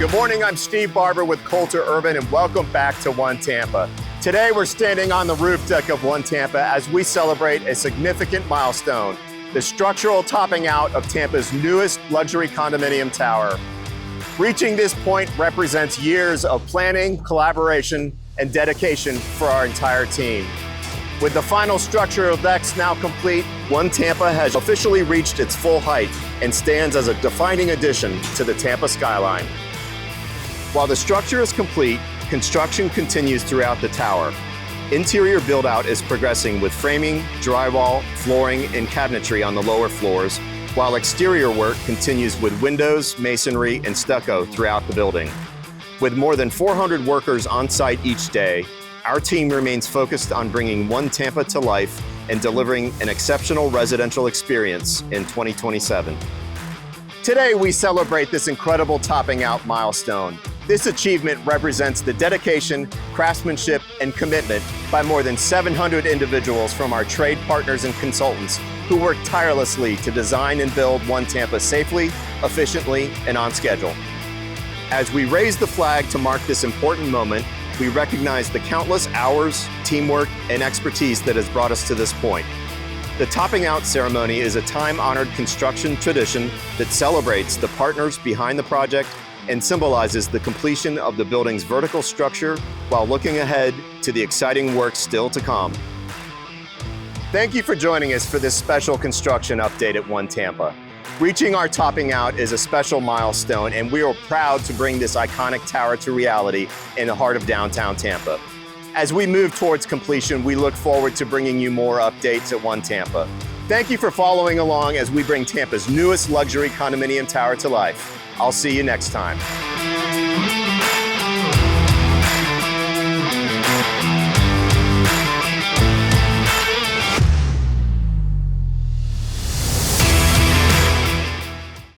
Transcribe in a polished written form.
Good morning, I'm Steve Barber with Coulter Urban, and welcome back to One Tampa. Today, we're standing on the roof deck of One Tampa as we celebrate a significant milestone, the structural topping out of Tampa's newest luxury condominium tower. Reaching this point represents years of planning, collaboration, and dedication for our entire team. With the final structural decks now complete, One Tampa has officially reached its full height and stands as a defining addition to the Tampa skyline. While the structure is complete, construction continues throughout the tower. Interior build-out is progressing with framing, drywall, flooring, and cabinetry on the lower floors, while exterior work continues with windows, masonry, and stucco throughout the building. With more than 400 workers on site each day, our team remains focused on bringing One Tampa to life and delivering an exceptional residential experience in 2027. Today, we celebrate this incredible topping out milestone. This achievement represents the dedication, craftsmanship, and commitment by more than 700 individuals from our trade partners and consultants who work tirelessly to design and build One Tampa safely, efficiently, and on schedule. As we raise the flag to mark this important moment, we recognize the countless hours, teamwork, and expertise that has brought us to this point. The topping out ceremony is a time-honored construction tradition that celebrates the partners behind the project and symbolizes the completion of the building's vertical structure while looking ahead to the exciting work still to come. Thank you for joining us for this special construction update at One Tampa. Reaching our topping out is a special milestone, and we are proud to bring this iconic tower to reality in the heart of downtown Tampa. As we move towards completion, we look forward to bringing you more updates at One Tampa. Thank you for following along as we bring Tampa's newest luxury condominium tower to life. I'll see you next time.